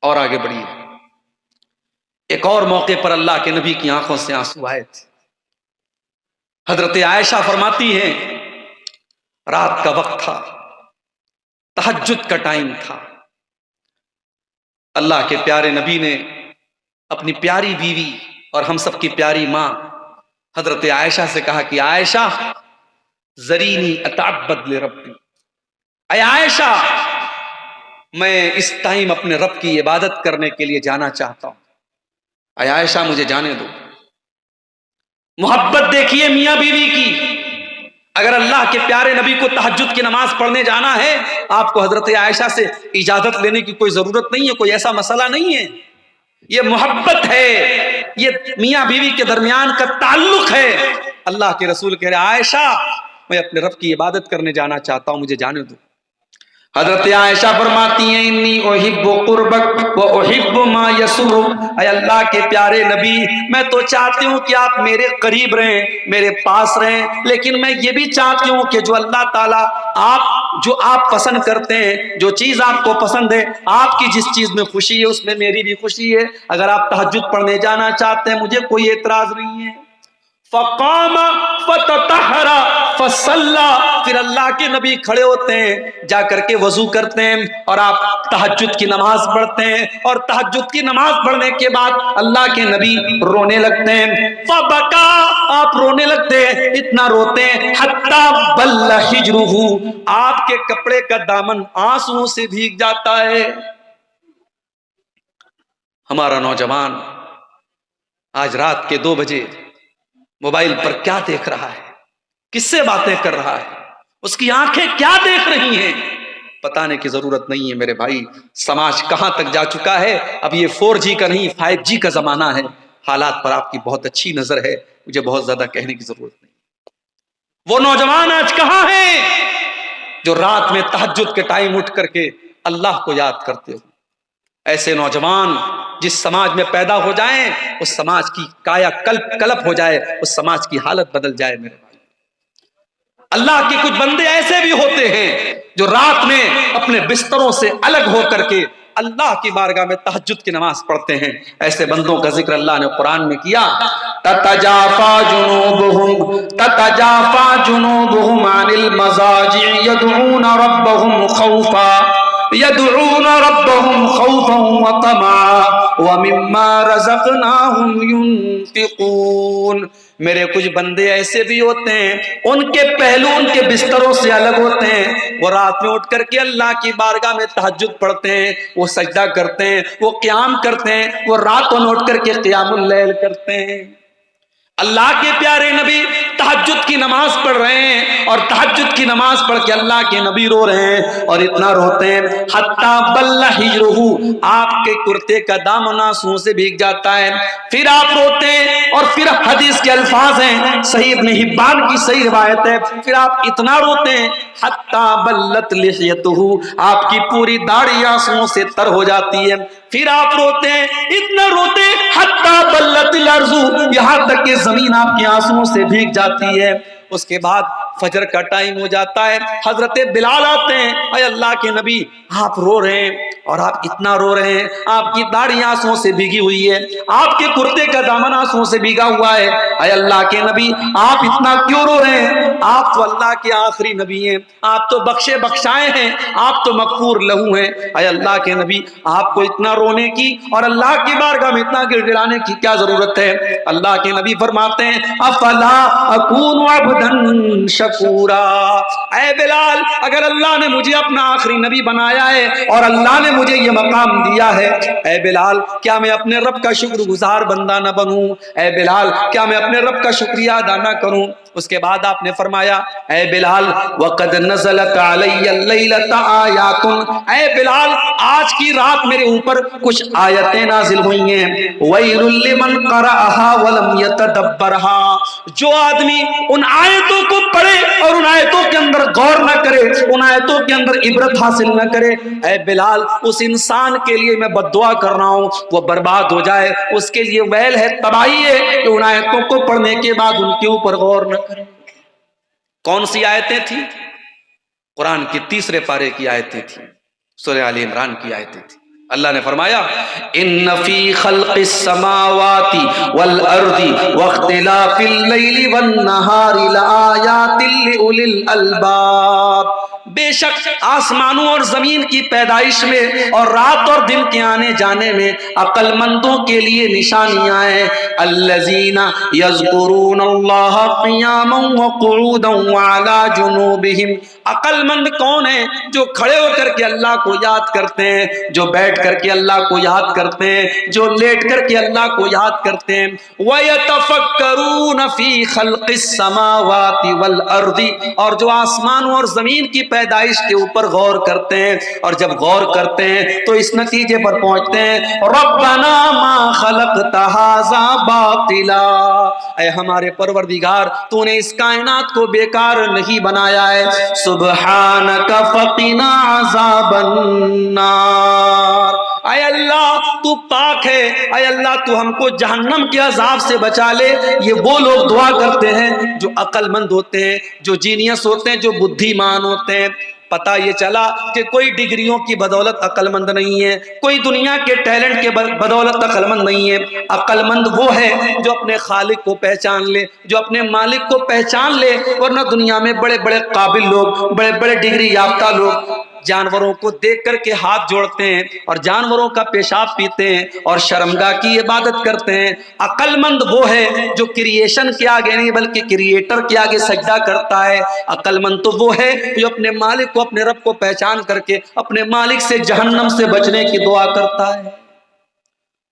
اور آگے بڑھیے. ایک اور موقع پر اللہ کے نبی کی آنکھوں سے آنسو آئے تھے. حضرت عائشہ فرماتی ہیں رات کا وقت تھا، تہجد کا ٹائم تھا. اللہ کے پیارے نبی نے اپنی پیاری بیوی اور ہم سب کی پیاری ماں حضرت عائشہ سے کہا کہ عائشہ ذرینی اتعبد لربی، اے عائشہ میں اس ٹائم اپنے رب کی عبادت کرنے کے لیے جانا چاہتا ہوں، اے عائشہ مجھے جانے دو. محبت دیکھیے میاں بیوی کی. اگر اللہ کے پیارے نبی کو تہجد کی نماز پڑھنے جانا ہے، آپ کو حضرت عائشہ سے اجازت لینے کی کوئی ضرورت نہیں ہے، کوئی ایسا مسئلہ نہیں ہے. یہ محبت ہے، یہ میاں بیوی کے درمیان کا تعلق ہے. اللہ کے رسول کہہ رہے عائشہ میں اپنے رب کی عبادت کرنے جانا چاہتا ہوں، مجھے جانے دو. حضرت عائشہ فرماتی ہیں انی احب قربک و احب ما یسرک، اے اللہ کے پیارے نبی میں تو چاہتی ہوں کہ آپ میرے قریب رہیں، میرے پاس رہیں، لیکن میں یہ بھی چاہتی ہوں کہ جو اللہ تعالیٰ آپ پسند کرتے ہیں، جو چیز آپ کو پسند ہے، آپ کی جس چیز میں خوشی ہے اس میں میری بھی خوشی ہے. اگر آپ تہجد پڑھنے جانا چاہتے ہیں مجھے کوئی اعتراض نہیں ہے. فقام فتطہر فصلی، پھر اللہ کے نبی کھڑے ہوتے ہیں، جا کر کے وضو کرتے ہیں اور آپ تہجد کی نماز پڑھتے ہیں. اور تہجد کی نماز پڑھنے کے بعد اللہ کے نبی رونے لگتے ہیں. فبکا، آپ رونے لگتے ہیں، اتنا روتے ہیں حتی بل حجرہ، آپ کے کپڑے کا دامن آنسوؤں سے بھیگ جاتا ہے. ہمارا نوجوان آج رات کے 2 بجے موبائل پر کیا دیکھ رہا ہے، کس سے باتیں کر رہا ہے، اس کی آنکھیں کیا دیکھ رہی ہیں، بتانے کی ضرورت نہیں ہے میرے بھائی. سماج کہاں تک جا چکا ہے. اب یہ 4G کا نہیں 5G کا زمانہ ہے. حالات پر آپ کی بہت اچھی نظر ہے، مجھے بہت زیادہ کہنے کی ضرورت نہیں. وہ نوجوان آج کہاں ہیں جو رات میں تہجد کے ٹائم اٹھ کر کے اللہ کو یاد کرتے ہو. ایسے نوجوان جس سماج میں پیدا ہو جائیں اس سماج کی کایا کلپ ہو جائے، اس سماج کی حالت بدل جائے میرے بھائی. اللہ کے کچھ بندے ایسے بھی ہوتے ہیں جو رات میں اپنے بستروں سے الگ ہو کر کے اللہ کی بارگاہ میں تہجد کی نماز پڑھتے ہیں. ایسے بندوں کا ذکر اللہ نے قرآن میں کیا. تتجافى جنوبهم عن المضاجع يدعون ربهم خوفا وطمعا ومما رزقناهم ينفقون. میرے کچھ بندے ایسے بھی ہوتے ہیں ان کے پہلو ان کے بستروں سے الگ ہوتے ہیں. وہ رات میں اٹھ کر کے اللہ کی بارگاہ میں تہجد پڑھتے ہیں، وہ سجدہ کرتے ہیں، وہ قیام کرتے ہیں، وہ راتوں میں اٹھ کر کے قیام اللیل کرتے ہیں. اللہ کے پیارے نبی تہجد کی نماز پڑھ رہے ہیں اور تہجد کی نماز پڑھ کے اللہ کے نبی رو رہے ہیں اور اتنا روتے ہیں حتی بل حجرہ، آپ کے کرتے کا دامن آنسوؤں سے بھیگ جاتا ہے. پھر آپ روتے ہیں اور پھر حدیث کے الفاظ ہیں، صحیح ابن حبان کی صحیح روایت ہے، پھر آپ اتنا روتے ہیں حتی بلت لحیتہ، آپ کی پوری داڑھی آنسوؤں سے تر ہو جاتی ہے. پھر آپ روتے ہیں، اتنا روتے ہیں حتی بلت الارض، یہاں تک کہ زمین آپ کے آنسوؤں سے بھیگ جاتی ہے. اس کے بعد فجر کا ٹائم ہو جاتا ہے، حضرت بلال آتے ہیں، اے اللہ کے نبی آپ رو رہے ہیں اور آپ اتنا رو رہے ہیں، آپ کی داڑھی آنسوؤں سے بھیگی ہوئی ہے، آپ کے کرتے کا دامن آنسوؤں سے بھیگا ہوا ہے. اے اللہ کے نبی آپ اتنا کیوں رو رہے ہیں؟ آپ تو اللہ کے آخری نبی ہیں، آپ تو بخشے بخشائے ہیں، آپ تو مغفور لہو ہیں. اے اللہ کے نبی آپ کو اتنا رونے کی اور اللہ کی بارگاہ میں اتنا گڑ گڑانے کی کیا ضرورت ہے؟ اللہ کے نبی فرماتے ہیں افلا اکون عبدا شکورا، اے بلال اگر اللہ نے مجھے اپنا آخری نبی بنایا ہے اور اللہ نے مجھے یہ مقام دیا ہے، اے بلال کیا میں اپنے رب کا شکر گزار بندہ نہ بنوں؟ اے بلال کیا میں اپنے رب کا شکریہ ادا نہ کروں؟ اس کے بعد آپ نے فرمایا اے بلال وقد نزلت علی اللیلۃ آیات، اے بلال آج کی رات میرے اوپر کچھ آیتیں نازل ہوئی ہیں. ویل لمن قرأها ولم یتدبرها، جو آدمی ان آیتوں کو پڑھے اور ان آیتوں کے اندر غور نہ کرے، ان آیتوں کے اندر عبرت حاصل نہ کرے، اے بلال اس انسان کے لیے میں بد دعا کر رہا ہوں وہ برباد ہو جائے، اس کے لیے ویل ہے، تباہی ہے کہ ان آیتوں کو پڑھنے کے بعد ان کے اوپر غور نہ کرے. کون سی آیتیں تھیں؟ قرآن کی 3 پارے کی آیتیں تھیں، سورہ آل عمران کی آیتیں تھیں. اللہ نے فرمایا ان فی خلق السماوات والارض واختلاف اللیل والنہار لآیات لأولی الالباب، بے شک آسمانوں اور زمین کی پیدائش میں اور رات اور دن کے آنے جانے میں عقل مندوں کے لیے نشانیاں ہیں۔ الذین یذکرون اللہ قیاما وقعودا وعلی جنوبہم، عقل مند کون ہیں؟ جو کھڑے ہو کر کے اللہ کو یاد کرتے ہیں، جو بیٹھ کر کے اللہ کو یاد کرتے ہیں، جو لیٹ کر کے اللہ کو یاد کرتے ہیں۔ وَيَتَفَكَّرُونَ فِي خَلْقِ السَّمَاوَاتِ وَالْأَرْضِ، اور جو آسمانوں اور زمین کی پیدائش کے اوپر غور کرتے ہیں، اور جب غور کرتے ہیں تو اس نتیجے پر پہنچتے ہیں رَبَّنَا مَا خَلَقْتَ هَذَا بَاطِلًا، اے ہمارے پروردگار تو نے اس کائنات کو بیکار نہیں بنایا ہے۔ سُبْحَانَكَ فَقِنَا عَذَابَ النَّارِ، اے اللہ تو پاک ہے، اے اللہ تو ہم کو جہنم کے عذاب سے بچا لے۔ یہ وہ لوگ دعا کرتے ہیں جو عقل مند ہوتے ہیں، جو جینیس ہوتے ہیں، جو بدھی مان ہوتے ہیں۔ پتہ یہ چلا کہ کوئی ڈگریوں کی بدولت عقل مند نہیں ہے، کوئی دنیا کے ٹیلنٹ کے بدولت عقل مند نہیں ہے۔ عقل مند وہ ہے جو اپنے خالق کو پہچان لے، جو اپنے مالک کو پہچان لے، ورنہ دنیا میں بڑے بڑے قابل لوگ، بڑے بڑے ڈگری یافتہ لوگ جانوروں کو دیکھ کر کے ہاتھ جوڑتے ہیں اور جانوروں کا پیشاب پیتے ہیں اور شرمگاہ کی عبادت کرتے ہیں۔ عقل مند وہ ہے جو کریشن کے آگے نہیں بلکہ کریٹر کے آگے سجدہ کرتا ہے۔ عقل مند تو وہ ہے جو اپنے مالک کو، اپنے رب کو پہچان کر کے اپنے مالک سے جہنم سے بچنے کی دعا کرتا ہے۔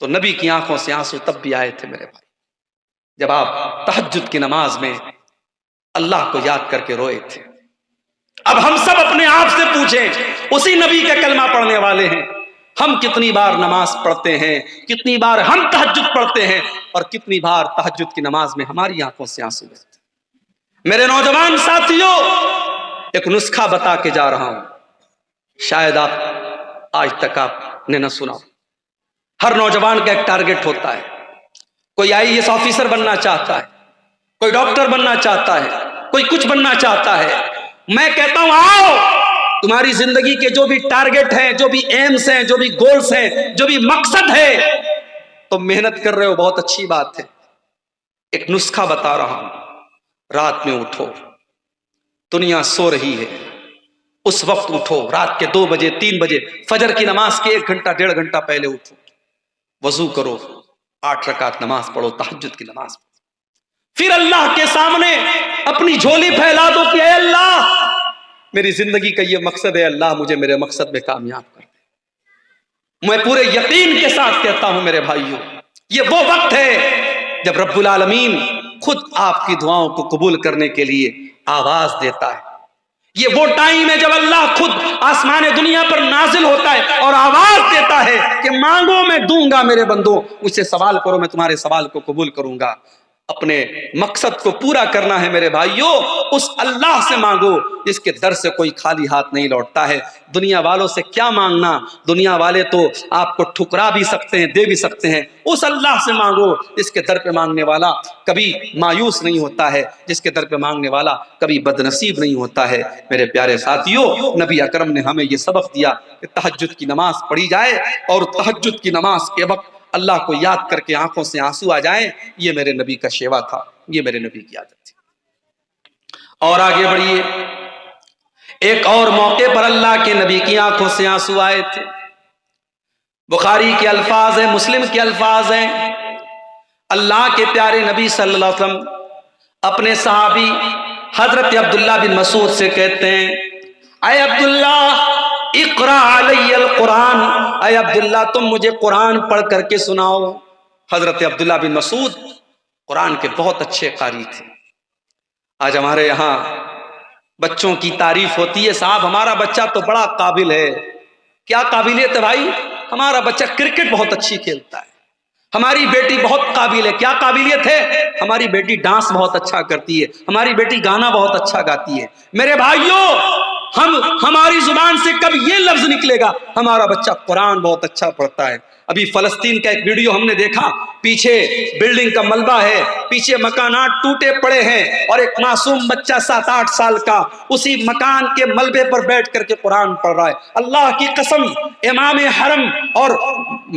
تو نبی کی آنکھوں سے آنسو تب بھی آئے تھے میرے بھائی جب آپ تہجد کی نماز میں اللہ کو یاد کر کے روئے تھے۔ اب ہم سب اپنے آپ سے پوچھیں، اسی نبی کا کلمہ پڑھنے والے ہیں، ہم کتنی بار نماز پڑھتے ہیں، کتنی بار ہم تہجد پڑھتے ہیں، اور کتنی بار تہجد کی نماز میں ہماری آنکھوں سے آنسو بہتے ہیں۔ میرے نوجوان ساتھیوں، ایک نسخہ بتا کے جا رہا ہوں، شاید آپ آج تک آپ نے نہ سنا۔ ہر نوجوان کا ایک ٹارگٹ ہوتا ہے، کوئی IAS آفیسر بننا چاہتا ہے، کوئی ڈاکٹر بننا چاہتا ہے، کوئی کچھ بننا چاہتا ہے۔ میں کہتا ہوں آؤ، تمہاری زندگی کے جو بھی ٹارگٹ ہیں، جو بھی ایمز ہیں، جو بھی گولز ہیں، جو بھی مقصد ہے، تم محنت کر رہے ہو، بہت اچھی بات ہے۔ ایک نسخہ بتا رہا ہوں، رات میں اٹھو، دنیا سو رہی ہے، اس وقت اٹھو، رات کے 2 بجے 3 بجے، فجر کی نماز کے 1 گھنٹہ 1.5 گھنٹہ پہلے اٹھو، وضو کرو، 8 رکعت نماز پڑھو، تہجد کی نماز پڑھو، پھر اللہ کے سامنے اپنی جھولی پھیلا دو کہ اے اللہ میری زندگی کا یہ مقصد ہے، اللہ مجھے میرے مقصد میں کامیاب کر دے۔ میں پورے یقین کے ساتھ کہتا ہوں میرے بھائیوں، یہ وہ وقت ہے جب رب العالمین خود آپ کی دعاؤں کو قبول کرنے کے لیے آواز دیتا ہے۔ یہ وہ ٹائم ہے جب اللہ خود آسمان دنیا پر نازل ہوتا ہے اور آواز دیتا ہے کہ مانگو میں دوں گا میرے بندوں، مجھ سے سوال کرو میں تمہارے سوال کو قبول کروں گا۔ اپنے مقصد کو پورا کرنا ہے میرے بھائیوں، اس اللہ سے مانگو جس کے در سے کوئی خالی ہاتھ نہیں لوٹتا ہے۔ دنیا والوں سے کیا مانگنا، دنیا والے تو آپ کو ٹھکرا بھی سکتے ہیں، دے بھی سکتے ہیں۔ اس اللہ سے مانگو جس کے در پہ مانگنے والا کبھی مایوس نہیں ہوتا ہے، جس کے در پہ مانگنے والا کبھی بد نصیب نہیں ہوتا ہے۔ میرے پیارے ساتھیوں، نبی اکرم نے ہمیں یہ سبق دیا کہ تہجد کی نماز پڑھی جائے، اور تہجد کی نماز کے وقت اللہ کو یاد کر کے آنکھوں سے آنسو آ جائیں۔ یہ میرے نبی کا شیوا تھا، یہ میرے نبی کی عادت تھی۔ اور آگے بڑھیے، ایک اور موقع پر اللہ کے نبی کی آنکھوں سے آنسو آئے تھے۔ بخاری کے الفاظ ہیں، مسلم کے الفاظ ہیں، اللہ کے پیارے نبی صلی اللہ علیہ وسلم اپنے صحابی حضرت عبداللہ بن مسعود سے کہتے ہیں، اے عبداللہ اقرا علی القرآن، اے عبداللہ تم مجھے قرآن پڑھ کر کے سناؤ۔ حضرت عبداللہ بن مسعود قرآن کے بہت اچھے قاری تھے۔ آج ہمارے یہاں بچوں کی تعریف ہوتی ہے، صاحب ہمارا بچہ تو بڑا قابل ہے۔ کیا قابلیت ہے بھائی؟ ہمارا بچہ کرکٹ بہت اچھی کھیلتا ہے، ہماری بیٹی بہت قابل ہے۔ کیا قابلیت ہے؟ ہماری بیٹی ڈانس بہت اچھا کرتی ہے، ہماری بیٹی گانا بہت اچھا گاتی ہے۔ میرے بھائیوں، ہماری زبان سے کب یہ لفظ نکلے گا ہمارا بچہ قرآن بہت اچھا پڑھتا ہے؟ ابھی فلسطین کا ایک ویڈیو ہم نے دیکھا، پیچھے بلڈنگ کا ملبہ ہے، پیچھے مکانات ٹوٹے پڑے ہیں، اور ایک معصوم بچہ 7-8 سال کا اسی مکان کے ملبے پر بیٹھ کر کے قرآن پڑھ رہا ہے۔ اللہ کی قسم، امام حرم اور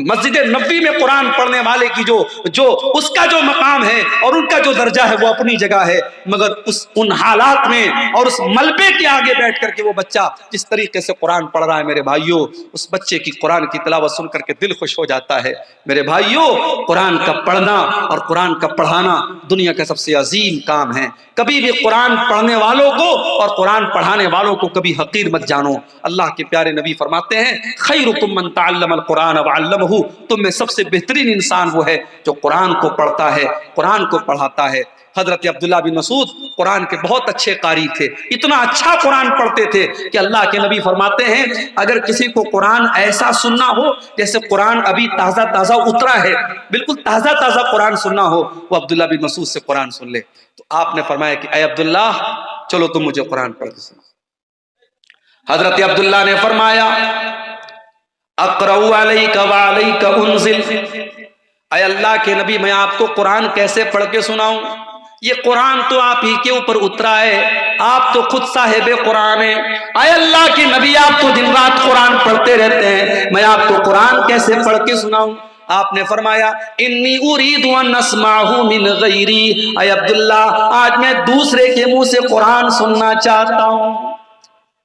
مسجد نبوی میں قرآن پڑھنے والے کی جو اس کا جو مقام ہے اور ان کا جو درجہ ہے وہ اپنی جگہ ہے، مگر ان حالات میں اور اس ملبے کے آگے بیٹھ کر کے وہ بچہ جس طریقے سے قرآن پڑھ رہا ہے، میرے بھائیوں، اس بچے کی قرآن کی تلاوت سن کر کے دل خوش ہو جاتا ہے۔ میرے بھائیوں، قرآن کا پڑھنا اور قرآن کا پڑھانا دنیا کا سب سے عظیم کام ہے۔ کبھی بھی قرآن پڑھنے والوں کو اور قرآن پڑھانے والوں کو کبھی حقیر مت جانو۔ اللہ کے پیارے نبی فرماتے ہیں، خیرکم من تعلم القرآن وعلمہ، تم میں سب سے بہترین انسان وہ ہے جو قرآن کو پڑھتا ہے، قرآن کو پڑھاتا ہے۔ حضرت عبداللہ بن مسعود قرآن کے بہت اچھے قاری تھے، اتنا اچھا قرآن پڑھتے تھے کہ اللہ کے نبی فرماتے ہیں اگر کسی کو قرآن ایسا سننا ہو جیسے قرآن ابھی تازہ تازہ اترا ہے، بالکل تازہ تازہ قرآن سننا ہو، وہ عبداللہ بن مسعود سے قرآن سن لے۔ تو آپ نے فرمایا کہ اے عبداللہ چلو تم مجھے قرآن پڑھ کے سنا۔ حضرت عبداللہ نے فرمایا اقرأ علیک وعلیک انزل، اے اللہ کے نبی میں آپ کو قرآن کیسے پڑھ کے سناؤں؟ یہ قرآن تو آپ ہی کے اوپر اترا ہے، آپ تو خود صاحب قرآن ہیں۔ اے اللہ کے نبی آپ تو دن رات قرآن پڑھتے رہتے ہیں، میں آپ کو قرآن کیسے پڑھ کے سناؤں؟ آپ نے فرمایا انی اريد ان اسمعه من غیری، اے عبداللہ آج میں دوسرے کے منہ سے قرآن سننا چاہتا ہوں۔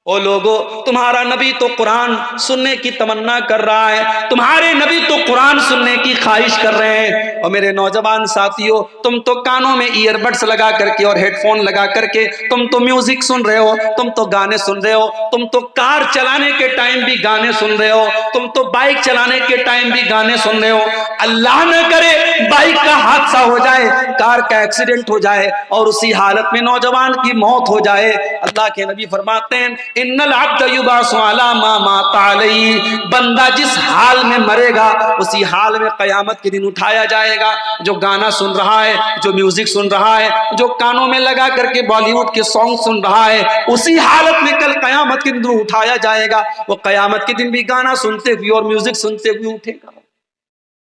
او لوگو، تمہارا نبی تو قرآن سننے کی تمنا کر رہا ہے، تمہارے نبی تو قرآن سننے کی خواہش کر رہے ہیں، اور میرے نوجوان ساتھیوں تم تو کانوں میں ایئر بڈس لگا کر کے اور ہیڈ فون لگا کر کے تم تو میوزک سن رہے ہو، تم تو گانے سن رہے ہو، تم تو کار چلانے کے ٹائم بھی گانے سن رہے ہو، تم تو بائک چلانے کے ٹائم بھی گانے سن رہے ہو۔ اللہ نہ کرے بائک کا حادثہ ہو جائے، کار کا ایکسیڈنٹ ہو جائے اور اسی حالت میں نوجوان کی موت ہو جائے۔ اللہ کے نبی فرماتے ہیں ان العبد یبعث علی ما مات علیہ، بندہ جس حال میں مرے گا اسی حال میں قیامت کے دن اٹھایا جائے گا۔ جو گانا سن رہا ہے، جو میوزک سن رہا ہے، جو کانوں میں لگا کر کے بالی ووڈ کے سانگ سن رہا ہے، اسی حالت میں کل قیامت کے دن اٹھایا جائے گا۔ وہ قیامت کے دن بھی گانا سنتے ہوئے اور میوزک سنتے ہوئے اٹھے گا۔